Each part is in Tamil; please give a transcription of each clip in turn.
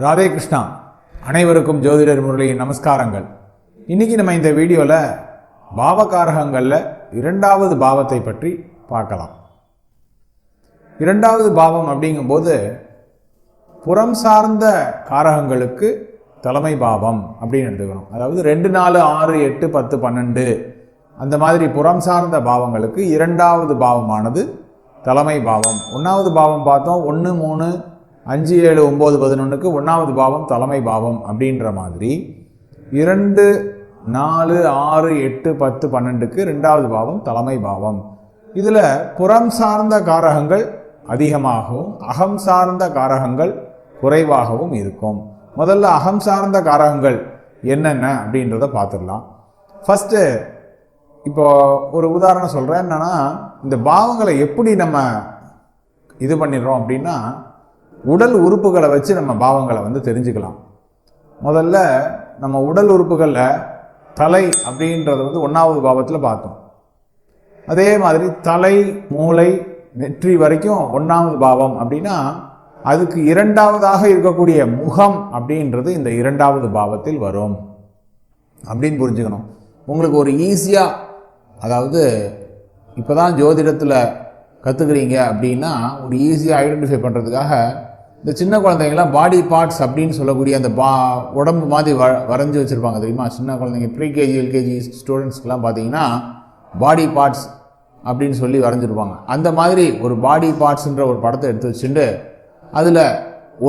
ராதே கிருஷ்ணா. அனைவருக்கும் ஜோதிடர் முரளியின் நமஸ்காரங்கள். இன்னைக்கு நம்ம இந்த வீடியோவில் பாவகாரகங்களில் இரண்டாவது பாவத்தை பற்றி பார்க்கலாம். இரண்டாவது பாவம் அப்படிங்கும்போது புறம் சார்ந்த காரகங்களுக்கு தலைமை பாவம் அப்படின்னு எடுத்துக்கணும். அதாவது 2, 4, 6, 8, 10, 12 அந்த மாதிரி புறம் சார்ந்த பாவங்களுக்கு இரண்டாவது பாவமானது தலைமை பாவம். ஒன்றாவது பாவம் பார்த்தோம், 1, 3, 5, 7, 9, 11க்கு ஒன்றாவது பாவம் தலைமை பாவம் அப்படின்ற மாதிரி 2, 4, 6, 8, 10, 12க்கு ரெண்டாவது பாவம் தலைமை பாவம். இதில் புறம் சார்ந்த காரகங்கள் அதிகமாகவும் அகம் சார்ந்த காரகங்கள் குறைவாகவும் இருக்கும். முதல்ல அகம் சார்ந்த காரகங்கள் என்னென்ன அப்படின்றத பார்த்துடலாம். ஃபஸ்ட்டு இப்போ ஒரு உதாரணம் சொல்கிறேன். என்னென்னா, இந்த பாவங்களை எப்படி நம்ம இது பண்ணிடுறோம் அப்படின்னா, உடல் உறுப்புகளை வச்சு நம்ம பாவங்களை தெரிஞ்சுக்கலாம். முதல்ல நம்ம உடல் உறுப்புகளில் தலை அப்படின்றது 1வது பாவத்தில் பார்த்தோம். அதே மாதிரி தலை, மூளை, நெற்றி வரைக்கும் 1வது பாவம் அப்படின்னா அதுக்கு இரண்டாவதாக இருக்கக்கூடிய முகம் அப்படின்றது இந்த இரண்டாவது பாவத்தில் வரும் அப்படின்னு புரிஞ்சுக்கணும். உங்களுக்கு ஒரு ஈஸியாக, அதாவது இப்போ தான் ஜோதிடத்தில் கற்றுக்குறீங்க அப்படின்னா ஒரு ஈஸியாக ஐடென்டிஃபை பண்ணுறதுக்காக இந்த சின்ன குழந்தைங்களாம் பாடி பார்ட்ஸ் அப்படின்னு சொல்லக்கூடிய அந்த உடம்பு மாதிரி வரைஞ்சி வச்சுருப்பாங்க தெரியுமா? சின்ன குழந்தைங்க ப்ரீகேஜி, எல்கேஜி ஸ்டூடெண்ட்ஸ்க்கெலாம் பார்த்தீங்கன்னா பாடி பார்ட்ஸ் அப்படின்னு சொல்லி வரைஞ்சிருப்பாங்க. அந்த மாதிரி ஒரு பாடி பார்ட்ஸுன்ற ஒரு படத்தை எடுத்து வச்சுட்டு அதில்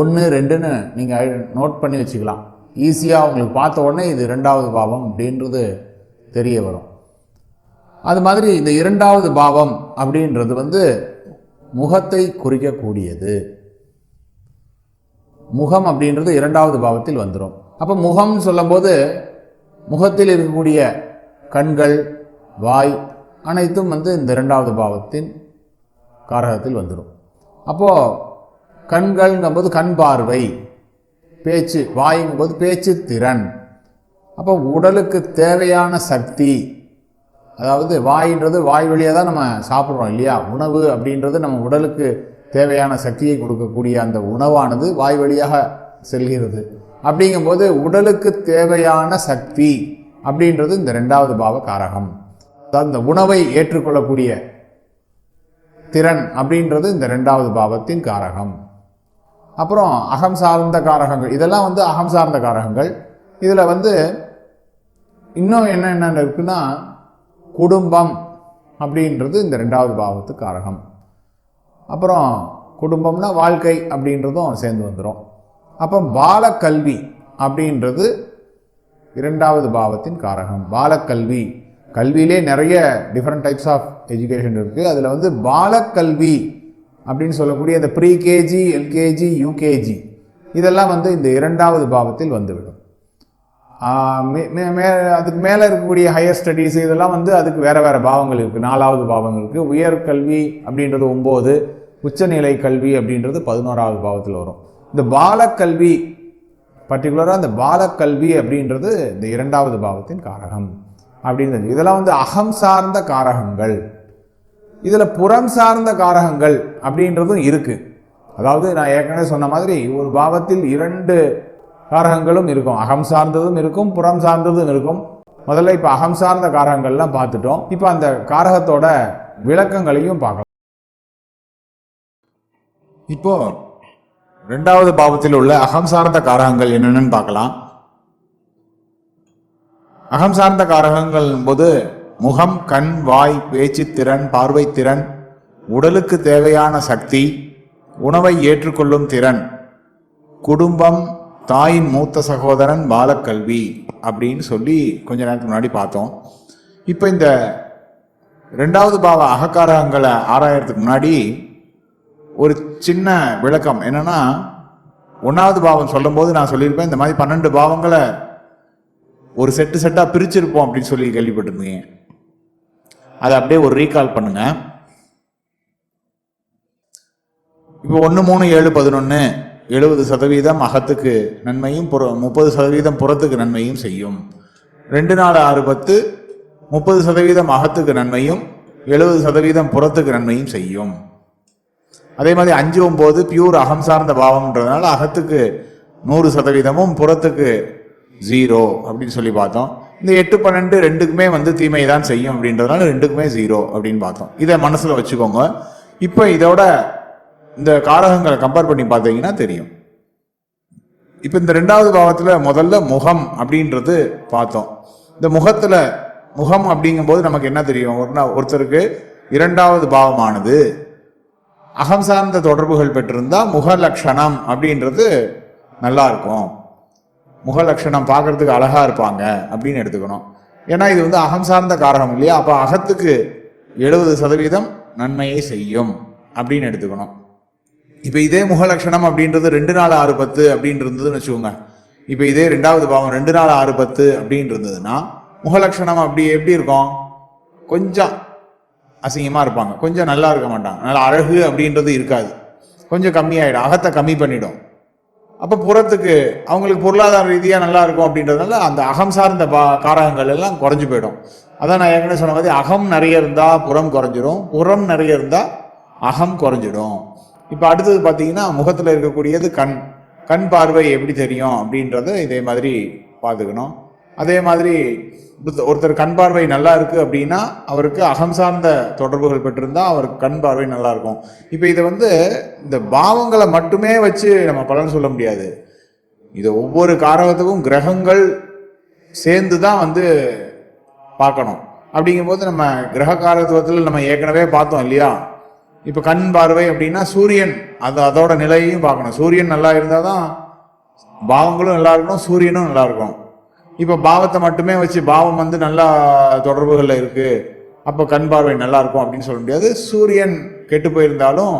1, 2ன்னு நீங்கள் நோட் பண்ணி வச்சுக்கலாம். ஈஸியாக உங்களுக்கு பார்த்த உடனே இது இரண்டாவது பாவம் அப்படின்றது தெரிய வரும். அது மாதிரி இந்த இரண்டாவது பாவம் அப்படின்றது முகத்தை குறிக்கக்கூடியது. முகம் அப்படின்றது இரண்டாவது பாவத்தில் வந்துடும். அப்போ முகம்னு சொல்லும்போது முகத்தில் இருக்கக்கூடிய கண்கள், வாய் அனைத்தும் இந்த இரண்டாவது பாவத்தின் காரகத்தில் வந்துடும். அப்போது கண்கள்ங்கும்போது கண் பார்வை, பேச்சு, வாய்ங்கும்போது பேச்சு திறன். அப்போ உடலுக்கு தேவையான சக்தி, அதாவது வாயின்றது வாய் வழியாக தான் நம்ம சாப்பிட்றோம் இல்லையா? உணவு அப்படின்றது நம்ம உடலுக்கு தேவையான சக்தியை கொடுக்கக்கூடிய அந்த உணவானது வாய் வழியாக செல்கிறது. அப்படிங்கும்போது உடலுக்கு தேவையான சக்தி அப்படின்றது இந்த இரண்டாவது பாவ காரகம். அதாவது இந்த உணவை ஏற்றுக்கொள்ளக்கூடிய திறன் அப்படின்றது இந்த இரண்டாவது பாவத்தின் காரகம். அப்புறம் அகம் சார்ந்த காரகங்கள், இதெல்லாம் அகம் சார்ந்த காரகங்கள். இதில் இன்னும் என்ன இருக்குன்னா, குடும்பம் அப்படின்றது இந்த இரண்டாவது பாவத்துக்கு காரகம். அப்புறம் குடும்பம்னா வாழ்க்கை அப்படின்றதும் சேர்ந்து வந்துடும். அப்போ பாலக்கல்வி அப்படின்றது இரண்டாவது பாவத்தின் காரகம். பாலக்கல்வி, கல்வியிலே நிறைய டிஃப்ரெண்ட் டைப்ஸ் ஆஃப் எஜுகேஷன் இருக்குது. அதில் பாலக்கல்வி அப்படின்னு சொல்லக்கூடிய இந்த ப்ரீகேஜி, எல்கேஜி, யூகேஜி இதெல்லாம் இந்த இரண்டாவது பாவத்தில் வந்துவிடும். அதுக்கு மேலே இருக்கக்கூடிய ஹையர் ஸ்டடீஸ் இதெல்லாம் அதுக்கு வேறு வேறு பாவங்கள் இருக்குது. 4வது பாவம் இருக்குது. உயர்கல்வி அப்படின்றது 9, உச்சநிலை கல்வி அப்படின்றது 11வது பாவத்தில் வரும். இந்த பாலக்கல்வி, பர்டிகுலராக இந்த பாலக்கல்வி அப்படின்றது இந்த இரண்டாவது பாவத்தின் காரகம் அப்படின்னு. இதெல்லாம் அகம் சார்ந்த காரகங்கள். இதில் புறம் சார்ந்த காரகங்கள் அப்படின்றதும் இருக்குது. அதாவது நான் ஏற்கனவே சொன்ன மாதிரி ஒரு பாவத்தில் 2 காரகங்களும் இருக்கும். அகம் சார்ந்ததும் இருக்கும், புறம் சார்ந்ததும் இருக்கும். முதல்ல இப்போ அகம் சார்ந்த காரகங்கள்லாம் பார்த்துட்டோம். இப்போ அந்த காரகத்தோட விளக்கங்களையும் பார்க்கலாம். இப்போ 2வது பாவத்தில் உள்ள அகம் சார்ந்த காரகங்கள் என்னென்னு பார்க்கலாம். அகம் சார்ந்த காரகங்கள் போது முகம், கண், வாய், பேச்சு திறன், பார்வை திறன், உடலுக்கு தேவையான சக்தி, உணவை ஏற்றுக்கொள்ளும் திறன், குடும்பம், தாயின் மூத்த சகோதரன், பாலக்கல்வி அப்படின்னு சொல்லி கொஞ்ச நேரத்துக்கு முன்னாடி பார்த்தோம். இப்போ இந்த 2வது பாவ அகக்காரகங்களை ஆராயறதுக்கு முன்னாடி ஒரு சின்ன விளக்கம் என்னன்னா, 1வது பாவம் சொல்லும் போது நான் சொல்லியிருப்பேன், இந்த மாதிரி 12 பாவங்களை ஒரு செட்டாக பிரிச்சிருப்போம் அப்படின்னு சொல்லி கேள்விப்பட்டிருந்தீங்க. அதை அப்படியே ஒரு ரீகால் பண்ணுங்க. இப்போ 1, 3, 7, 11 70% அகத்துக்கு நன்மையும் 30% புறத்துக்கு நன்மையும் செய்யும். 2, 4, 6, 10 30% அகத்துக்கு நன்மையும் 70% புறத்துக்கு நன்மையும் செய்யும். அதே மாதிரி 5, 9 பியூர் அகம் சார்ந்த பாவம்ன்றதுனால அகத்துக்கு 100%, புறத்துக்கு 0 அப்படின்னு சொல்லி பார்த்தோம். இந்த 8, 12 ரெண்டுக்குமே வந்து தீமை தான் செய்யும் அப்படின்றதுனால ரெண்டுக்குமே 0 அப்படின்னு பார்த்தோம். இதை மனசுல வச்சுக்கோங்க. இப்போ இதோட இந்த காரகங்களை கம்பேர் பண்ணி பார்த்தீங்கன்னா தெரியும். இப்போ இந்த 2வது பாவத்துல முதல்ல முகம் அப்படின்றது பார்த்தோம். இந்த முகத்துல முகம் அப்படிங்கும்போது நமக்கு என்ன தெரியும்? ஒருத்தருக்கு 2வது பாவமானது அகம் சார்ந்த தொடர்புகள் பெற்றிருந்தா முக லட்சணம் அப்படின்றது நல்லா இருக்கும். முக லட்சணம் பார்க்கறதுக்கு அழகா இருப்பாங்க அப்படின்னு எடுத்துக்கணும். ஏன்னா இது வந்து அகம் சார்ந்த காரகம் இல்லையா? அப்போ அகத்துக்கு 70% நன்மையை செய்யும் அப்படின்னு எடுத்துக்கணும். இப்போ இதே முக லட்சணம் அப்படின்றது 2, 4, 6, 10 அப்படின்னு இருந்ததுன்னு வச்சுக்கோங்க. இப்போ இதே 2வது பாவம் 2, 4, 6, 10 அப்படின்னு இருந்ததுன்னா முக லட்சணம் அப்படி எப்படி இருக்கும்? கொஞ்சம் அசிங்கமாக இருப்பாங்க, கொஞ்சம் நல்லா இருக்க மாட்டாங்க, நல்லா அழகு அப்படின்றது இருக்காது, கொஞ்சம் கம்மியாயிடும், அகத்தை கம்மி பண்ணிடும். அப்போ புறத்துக்கு அவங்களுக்கு பொருளாதார ரீதியாக நல்லா இருக்கும் அப்படின்றதுனால அந்த அகம் சார்ந்த காரகங்கள் எல்லாம் குறைஞ்சு போயிடும். அதான் நான் ஏற்கனவே சொன்ன மாதிரி அகம் நிறைய இருந்தால் புறம் குறைஞ்சிடும், புறம் நிறைய இருந்தால் அகம் குறைஞ்சிடும். இப்போ அடுத்தது பார்த்தீங்கன்னா முகத்தில் இருக்கக்கூடியது கண். கண் பார்வை எப்படி தெரியும் அப்படின்றத இதே மாதிரி பார்த்துக்கணும். அதே மாதிரி ஒருத்தர் கண் பார்வை நல்லா இருக்கு அப்படின்னா அவருக்கு அகம் சார்ந்த தொடர்புகள் பெற்றிருந்தா அவருக்கு கண் பார்வை நல்லா இருக்கும். இப்போ இதை வந்து இந்த பாவங்களை மட்டுமே வச்சு நம்ம பலன் சொல்ல முடியாது. இதை ஒவ்வொரு காரகத்துக்கும் கிரகங்கள் சேர்ந்து தான் வந்து பார்க்கணும். அப்படிங்கும்போது நம்ம கிரக காரகத்துவத்தில் நம்ம ஏற்கனவே பார்த்தோம் இல்லையா? இப்போ கண் பார்வை அப்படின்னா சூரியன் அதோட நிலையையும் பார்க்கணும். சூரியன் நல்லா இருந்தால் தான் பாவங்களும் நல்லா இருக்கணும், சூரியனும் நல்லா இருக்கும். இப்போ பாவத்தை மட்டுமே வச்சு பாவம் வந்து நல்லா தொடர்புகளில் இருக்கு, அப்போ கண் பார்வை நல்லா இருக்கும் அப்படின்னு சொல்ல முடியாது. சூரியன் கெட்டு போயிருந்தாலும்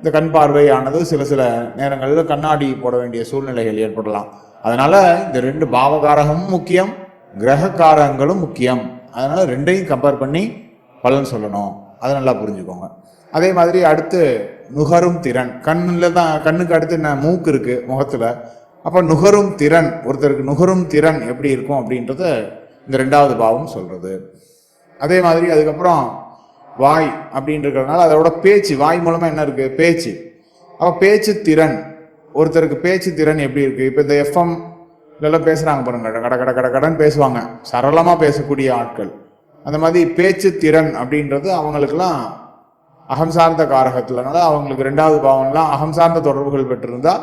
இந்த கண் பார்வையானது சில நேரங்களில் கண்ணாடி போட வேண்டிய சூழ்நிலைகள் ஏற்படலாம். அதனால இந்த 2 பாவகாரகமும் முக்கியம், கிரக காரகங்களும் முக்கியம். அதனால ரெண்டையும் கம்பேர் பண்ணி பலன் சொல்லணும். அதை நல்லா புரிஞ்சுக்கோங்க. அதே மாதிரி அடுத்து நுகரும் திறன். கண்ணுக்கு அடுத்து என்ன? மூக்கு இருக்கு முகத்துல. அப்போ நுகரும் திறன், ஒருத்தருக்கு நுகரும் திறன் எப்படி இருக்கும் அப்படின்றத இந்த 2வது பாவம் சொல்றது. அதே மாதிரி அதுக்கப்புறம் வாய் அப்படின்றதுனால அதோட பேச்சு, வாய் மூலமா என்ன இருக்கு? பேச்சு. அப்போ பேச்சு திறன், ஒருத்தருக்கு பேச்சு திறன் எப்படி இருக்கு? இப்போ இந்த FM எல்லாம் பேசுறாங்க பாருங்க, கடன் பேசுவாங்க, சரளமா பேசக்கூடிய ஆட்கள். அந்த மாதிரி பேச்சு திறன் அப்படின்றது அவங்களுக்கெல்லாம் அகம் சார்ந்த காரகத்துலனால அவங்களுக்கு 2வது பாவம்லாம் அகம் சார்ந்த தொடர்புகள் பெற்றிருந்தா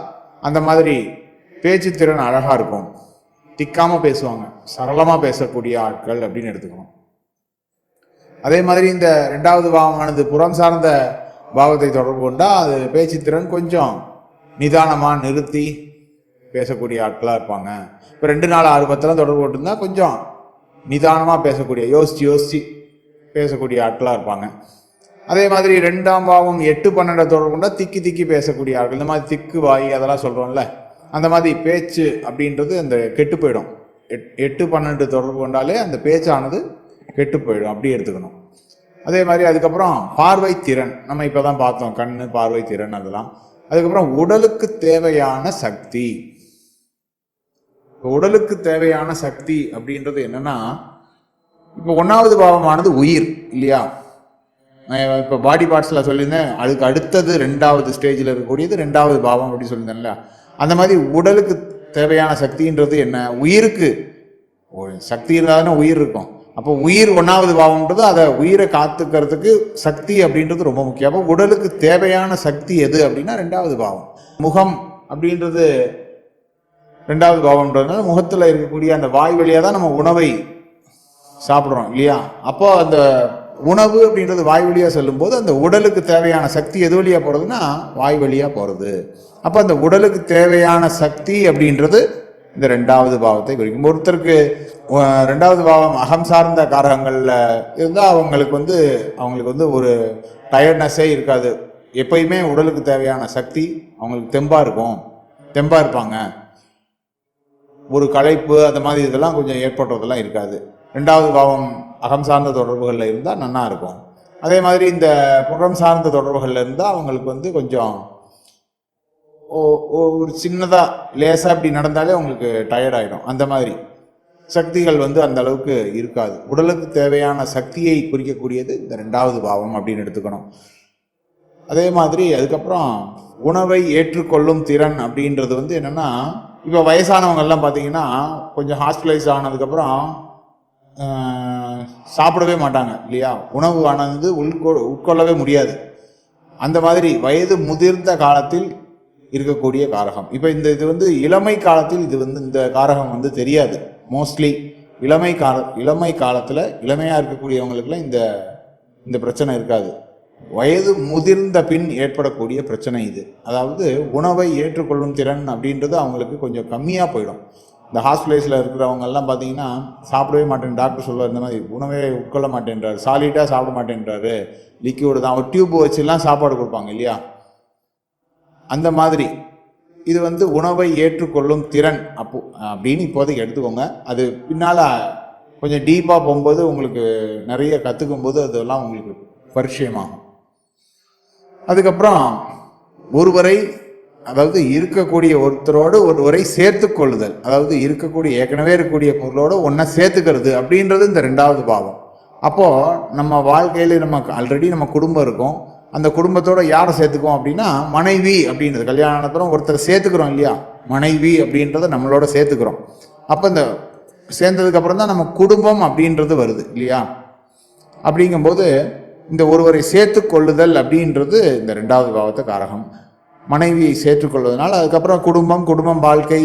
அந்த மாதிரி பேச்சு திறன் அழகா இருக்கும், திக்காம பேசுவாங்க, சரளமா பேசக்கூடிய ஆட்கள் அப்படின்னு எடுத்துக்கணும். அதே மாதிரி இந்த 2வது பாவமானது புறம் சார்ந்த பாவத்தை தொடர்பு கொண்டா அது பேச்சு திறன் கொஞ்சம் நிதானமா நிறுத்தி பேசக்கூடிய ஆட்களா இருப்பாங்க. இப்போ 2, 4, 6, 10 தொடர்பு கொண்டிருந்தா கொஞ்சம் நிதானமாக பேசக்கூடிய, யோசிச்சு பேசக்கூடிய ஆட்களாக இருப்பாங்க. அதே மாதிரி 2ஆம் பாவம் 8, 12 தொடர்பு கொண்டா திக்கி பேசக்கூடிய ஆட்கள். இந்த மாதிரி திக்கு வாய் அதெல்லாம் சொல்கிறோம்ல, அந்த மாதிரி பேச்சு அப்படின்றது அந்த கெட்டு போயிடும். 8, 12 தொடர்பு கொண்டாலே அந்த பேச்சானது கெட்டு போயிடும், அப்படி எடுத்துக்கணும். அதே மாதிரி அதுக்கப்புறம் பார்வை திறன் நம்ம இப்போ தான் பார்த்தோம், கண் பார்வை திறன் அதெல்லாம். அதுக்கப்புறம் உடலுக்கு தேவையான சக்தி. உடலுக்கு தேவையான சக்தி அப்படின்றது என்னன்னா, இப்போ 1வது பாவமானது உயிர் இல்லையா? இப்போ பாடி பார்ட்ஸ்ல சொல்லியிருந்தேன், அதுக்கு அடுத்தது 2வது ஸ்டேஜில் இருக்கக்கூடியது 2வது பாவம் அப்படின்னு சொல்லியிருந்தேன்ல. அந்த மாதிரி உடலுக்கு தேவையான சக்தின்றது என்ன? உயிருக்கு சக்தி இருந்தாதானே உயிர் இருக்கும். அப்போ உயிர் 1வது பாவம்ன்றது அதை உயிரை காத்துக்கிறதுக்கு சக்தி அப்படின்றது ரொம்ப முக்கியம். அப்போ உடலுக்கு தேவையான சக்தி எது அப்படின்னா 2வது பாவம். முகம் அப்படின்றது 2வது பாவம்ன்றதுனால முகத்தில் இருக்கக்கூடிய அந்த வாய் வழியாக தான் நம்ம உணவை சாப்பிட்றோம் இல்லையா? அப்போ அந்த உணவு அப்படின்றது வாய் வழியாக செல்லும்போது அந்த உடலுக்கு தேவையான சக்தி எது வழியாக போகிறதுனா வாய் வழியாக போகிறது. அப்போ அந்த உடலுக்கு தேவையான சக்தி அப்படின்றது இந்த 2வது பாவத்தை குறிக்கும். ஒருத்தருக்கு 2வது பாவம் அகம் சார்ந்த காரகங்களில் இருந்தால் அவங்களுக்கு வந்து ஒரு டயர்ட்னஸே இருக்காது. எப்பயுமே உடலுக்கு தேவையான சக்தி அவங்களுக்கு தெம்பாக இருப்பாங்க. ஒரு களைப்பு அந்த மாதிரி இதெல்லாம் கொஞ்சம் ஏற்படுறதெல்லாம் இருக்காது. 2வது பாவம் அகம் சார்ந்த தொடர்புகளில் இருந்தால் நன்னா இருக்கும். அதே மாதிரி இந்த புறம் சார்ந்த தொடர்புகளில் இருந்தால் அவங்களுக்கு வந்து கொஞ்சம் ஒரு சின்னதாக லேசாக இப்படி நடந்தாலே அவங்களுக்கு டயர்ட் ஆகிடும். அந்த மாதிரி சக்திகள் வந்து அந்த அளவுக்கு இருக்காது. உடலுக்கு தேவையான சக்தியை குறிக்கக்கூடியது இந்த 2வது பாவம் அப்படின்னு எடுத்துக்கணும். அதே மாதிரி அதுக்கப்புறம் உணவை ஏற்றுக்கொள்ளும் திறன் அப்படின்றது வந்து என்னென்னா, இப்போ வயசானவங்கெல்லாம் பார்த்தீங்கன்னா கொஞ்சம் ஹாஸ்பிட்டலைஸ் ஆனதுக்கப்புறம் சாப்பிடவே மாட்டாங்க இல்லையா, உணவு ஆனது உட்கொள்ளவே முடியாது. அந்த மாதிரி வயது முதிர்ந்த காலத்தில் இருக்கக்கூடிய காரகம். இப்போ இது வந்து இளமை காலத்தில் இது வந்து இந்த காரகம் வந்து தெரியாது. மோஸ்ட்லி இளமை காலத்தில் இளமையாக இருக்கக்கூடியவங்களுக்குலாம் இந்த பிரச்சனை இருக்காது. வயது முதிர்ந்த பின் ஏற்படக்கூடிய பிரச்சனை இது. அதாவது உணவை ஏற்றுக்கொள்ளும் திறன் அப்படின்றது அவங்களுக்கு கொஞ்சம் கம்மியாக போயிடும். இந்த ஹாஸ்பிட்டலைஸில் இருக்கிறவங்கெல்லாம் பார்த்தீங்கன்னா சாப்பிடவே மாட்டேன், டாக்டர் சொல்லுவார் இந்த மாதிரி உணவே உட்கொள்ள மாட்டேன்றாரு, சாலிடாக சாப்பிட மாட்டேன்றாரு, லிக்யூடு தான், ஒரு டியூப் வச்சுலாம் சாப்பாடு கொடுப்பாங்க இல்லையா, அந்த மாதிரி இது வந்து உணவை ஏற்றுக்கொள்ளும் திறன் அப்படின்னு இப்போதைக்கு எடுத்துக்கோங்க. அது பின்னால் கொஞ்சம் டீப்பாக போகும்போது உங்களுக்கு நிறைய கற்றுக்கும் போது அதெல்லாம் உங்களுக்கு பரிச்சயமாகும். அதுக்கப்புறம் ஒருவரை, அதாவது இருக்கக்கூடிய ஒருத்தரோடு ஒருவரை சேர்த்து கொள்ளுதல், அதாவது ஏற்கனவே இருக்கக்கூடிய பொருளோடு ஒன்றை சேர்த்துக்கிறது அப்படின்றது இந்த 2வது பாவம். அப்போது நம்ம வாழ்க்கையில் ஆல்ரெடி நம்ம குடும்பம் இருக்கும், அந்த குடும்பத்தோட யாரை சேர்த்துக்குவோம் அப்படின்னா மனைவி அப்படின்றது, கல்யாணம் ஒருத்தர் சேர்த்துக்கிறோம் இல்லையா, மனைவி அப்படின்றத நம்மளோட சேர்த்துக்கிறோம். அப்போ இந்த சேர்ந்ததுக்கப்புறம் தான் நம்ம குடும்பம் அப்படின்றது வருது இல்லையா. அப்படிங்கும்போது இந்த ஒருவரை சேர்த்து கொள்ளுதல் அப்படின்றது இந்த 2வது பாவத்தை காரகம். மனைவியை சேர்த்துக்கொள்வதனால அதுக்கப்புறம் குடும்பம் வாழ்க்கை,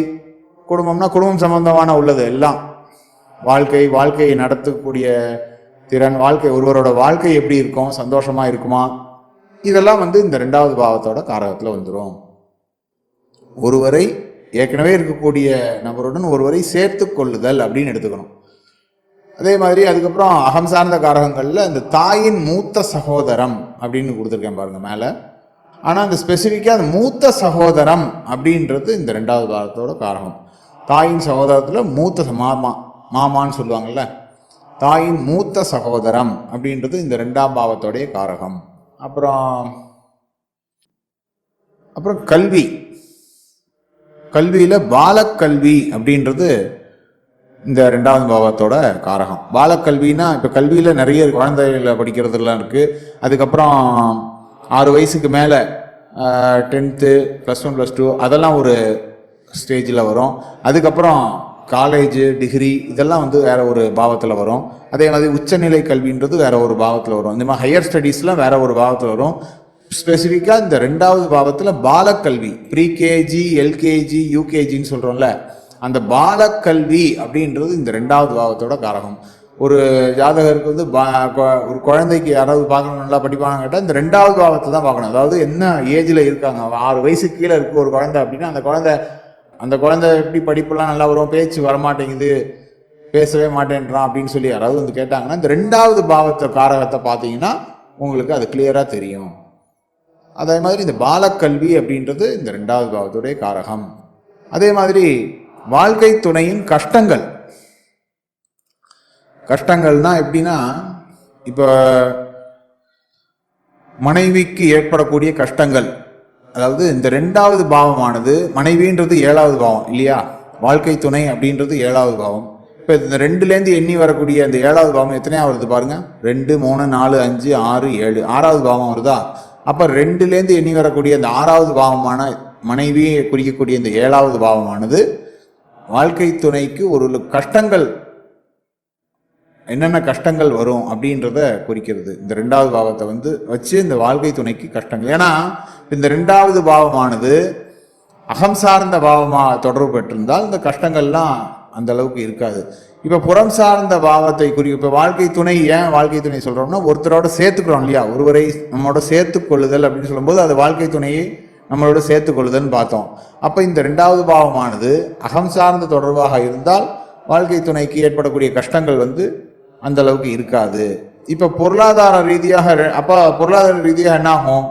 குடும்பம்னா குடும்பம் சம்பந்தமான உள்ளது எல்லாம், வாழ்க்கையை நடத்தக்கூடிய திறன், ஒருவரோட வாழ்க்கை எப்படி இருக்கும், சந்தோஷமா இருக்குமா, இதெல்லாம் வந்து இந்த 2வது பாவத்தோட காரகத்தில் வந்துடும். ஒருவரை ஏற்கனவே இருக்கக்கூடிய நபருடன் ஒருவரை சேர்த்து கொள்ளுதல் அப்படின்னு எடுத்துக்கணும். அதே மாதிரி அதுக்கப்புறம் அகம் சார்ந்த காரகங்களில் இந்த தாயின் மூத்த சகோதரம் அப்படின்னு கொடுத்துருக்கேன் பாருங்க மேலே. ஆனால் இந்த ஸ்பெசிஃபிக்காக அந்த மூத்த சகோதரம் அப்படின்றது இந்த 2வது பாவத்தோட காரகம். தாயின் சகோதரத்தில் மூத்த மாமான்னு சொல்லுவாங்கள்ல, தாயின் மூத்த சகோதரம் அப்படின்றது இந்த 2ஆம் பாவத்தோடைய காரகம். அப்புறம் கல்வியில் பாலக்கல்வி அப்படின்றது இந்த 2வது பாவத்தோட காரகம். பாலக்கல்வினா இப்போ கல்வியில் நிறைய குழந்தைகளை படிக்கிறதுலாம் இருக்குது. அதுக்கப்புறம் 6 வயசுக்கு மேலே 10th +1 +2 அதெல்லாம் ஒரு ஸ்டேஜில் வரும். அதுக்கப்புறம் காலேஜு டிகிரி இதெல்லாம் வந்து வேற ஒரு பாவத்தில் வரும். அதே மாதிரி உச்சநிலை கல்வின்றது வேற ஒரு பாவத்தில் வரும். இந்த மாதிரி ஹையர் ஸ்டடீஸ்லாம் வேற ஒரு பாவத்தில் வரும். ஸ்பெசிஃபிக்காக இந்த 2வது பாவத்தில் பாலக்கல்வி, ப்ரீகேஜி, எல்கேஜி, யூகேஜின்னு சொல்கிறோம்ல, அந்த பாலக்கல்வி அப்படின்றது இந்த 2வது பாவத்தோட காரகம். ஒரு ஜாதகருக்கு வந்து ஒரு குழந்தைக்கு யாராவது பார்க்கணும், நல்லா படிப்பாங்க கேட்டால் இந்த 2வது பாவத்தை தான் பார்க்கணும். அதாவது என்ன ஏஜில் இருக்காங்க, 6 வயசுக்கு கீழே இருக்கு ஒரு குழந்தை அப்படின்னா அந்த குழந்தை எப்படி படிப்புலாம் நல்லா வரும், பேச்சு வரமாட்டேங்குது, பேசவே மாட்டேன்றான் அப்படின்னு சொல்லி யாராவது வந்து கேட்டாங்கன்னா இந்த 2வது பாவத்தை காரகத்தை பார்த்தீங்கன்னா உங்களுக்கு அது கிளியராக தெரியும். அதே மாதிரி இந்த பாலக்கல்வி அப்படின்றது இந்த 2வது பாவத்துடைய காரகம். அதே மாதிரி வாழ்க்கை துணையின் கஷ்டங்கள்னா எப்படின்னா, இப்போ மனைவிக்கு ஏற்படக்கூடிய கஷ்டங்கள், அதாவது இந்த 2வது பாவமானது மனைவின்றது 7வது பாவம் இல்லையா, வாழ்க்கை துணை அப்படின்றது 7வது பாவம். இப்போ இந்த 2லேருந்து எண்ணி வரக்கூடிய அந்த 7வது பாவம் எத்தனையா வருது பாருங்க, 2, 3, 4, 5, 6, 7, 6வது பாவம் வருதா. அப்போ 2லேருந்து எண்ணி வரக்கூடிய அந்த 6வது பாவமான மனைவியை குறிக்கக்கூடிய இந்த 7வது பாவமானது வாழ்க்கை துணைக்கு ஒரு கஷ்டங்கள், என்னென்ன கஷ்டங்கள் வரும் அப்படின்றத குறிக்கிறது. இந்த 2வது பாவத்தை வந்து வச்சு இந்த வாழ்க்கை துணைக்கு கஷ்டங்கள். ஏன்னா இந்த 2வது பாவமானது அகம் சார்ந்த பாவமாக தொடர்பு பெற்றிருந்தால் இந்த கஷ்டங்கள்லாம் அந்த அளவுக்கு இருக்காது. இப்போ புறம் சார்ந்த பாவத்தை இப்போ வாழ்க்கை துணை, ஏன் வாழ்க்கை துணை சொல்கிறோம்னா ஒருத்தரோட சேர்த்துக்கிறோம் இல்லையா, ஒருவரை நம்மளோட சேர்த்து கொள்ளுதல் அப்படின்னு சொல்லும்போது அது வாழ்க்கை துணையை நம்மளோட சேர்த்து கொள்ளுதல்னு பார்த்தோம். அப்போ இந்த 2வது பாவமானது அகம் சார்ந்த தொடர்பாக இருந்தால் வாழ்க்கை துணைக்கு ஏற்படக்கூடிய கஷ்டங்கள் வந்து அந்த அளவுக்கு இருக்காது. இப்போ பொருளாதார ரீதியாக என்ன ஆகும்,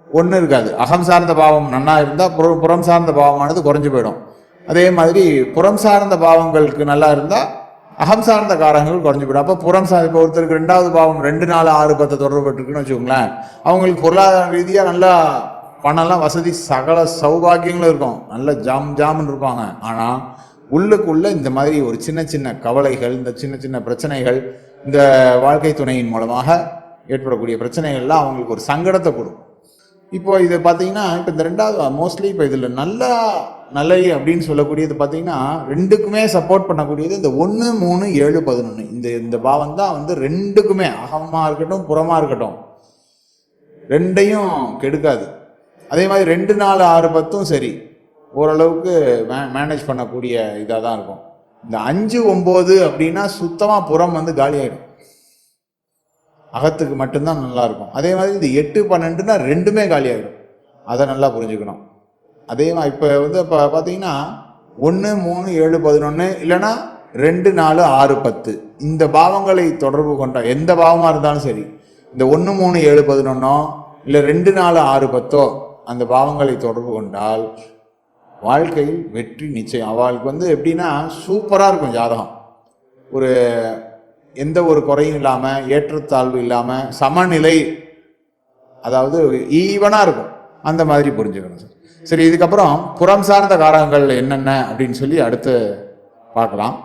ஒன்றும் இருக்காது. அகம் சார்ந்த பாவம் நன்னா இருந்தால் புறம் சார்ந்த பாவமானது குறைஞ்சு போயிடும். அதே மாதிரி புறம் சார்ந்த பாவங்களுக்கு நல்லா இருந்தால் அகம் சார்ந்த காரகங்கள் குறைஞ்சு போயிடும். அப்போ இப்போ ஒருத்தருக்கு 2வது பாவம் 2, 4, 6, 10 தொடர்பு பெற்றுக்குன்னு வச்சுக்கோங்களேன், அவங்களுக்கு பொருளாதார ரீதியாக நல்லா பணம்லாம் வசதி சகல சௌபாகியங்களும் இருக்கும், நல்ல ஜாமுன்னு இருப்பாங்க. ஆனால் உள்ளுக்குள்ள இந்த மாதிரி ஒரு சின்ன சின்ன கவலைகள், இந்த சின்ன சின்ன பிரச்சனைகள் இந்த வாழ்க்கை துணையின் மூலமாக ஏற்படக்கூடிய பிரச்சனைகள்லாம் அவங்களுக்கு ஒரு சங்கடத்தை கொடுக்கும். இப்போ இது பார்த்தீங்கன்னா இப்போ இந்த ரெண்டாவது மோஸ்ட்லி இப்போ இதில் நல்ல அப்படின்னு சொல்லக்கூடியது பார்த்தீங்கன்னா ரெண்டுக்குமே சப்போர்ட் பண்ணக்கூடியது இந்த 1, 3, 7, 11 இந்த பாவம் தான் வந்து ரெண்டுக்குமே அகமாக இருக்கட்டும் புறமாக இருக்கட்டும் ரெண்டையும் கெடுக்காது. அதே மாதிரி 2, 4, 6, 10 சரி ஓரளவுக்கு மேனேஜ் பண்ணக்கூடிய இதாக தான் இருக்கும். இந்த 5, 9 அப்படின்னா சுத்தமாக புறம் வந்து காலி ஆகிடும், அகத்துக்கு மட்டும்தான் நல்லா இருக்கும். அதே மாதிரி இந்த 8, 12னா ரெண்டுமே காலி ஆகிடும், அதை நல்லா புரிஞ்சுக்கணும். அதே மாதிரி இப்போ வந்து இப்போ பார்த்தீங்கன்னா 1, 3, 7, 11 இல்லைன்னா 2, 4, 6, 10 இந்த பாவங்களை தொடர்பு கொண்ட எந்த பாவமாக இருந்தாலும் சரி இந்த 1, 3, 7, 11 இல்லை 2, 4, 6, 10 அந்த பாவங்களை தொடர்பு கொண்டால் வாழ்க்கையில் வெற்றி நிச்சயம். அவளுக்கு வந்து எப்படின்னா சூப்பராக இருக்கும் ஜாதகம், ஒரு எந்த ஒரு குறையும் இல்லாமல் ஏற்றத்தாழ்வு இல்லாமல் சமநிலை, அதாவது ஈவனாக இருக்கும், அந்த மாதிரி புரிஞ்சுக்கணும் சார். சரி, இதுக்கப்புறம் புறம் சார்ந்த காரகங்கள் என்னென்ன அப்படின்னு சொல்லி அடுத்து பார்க்கலாம்.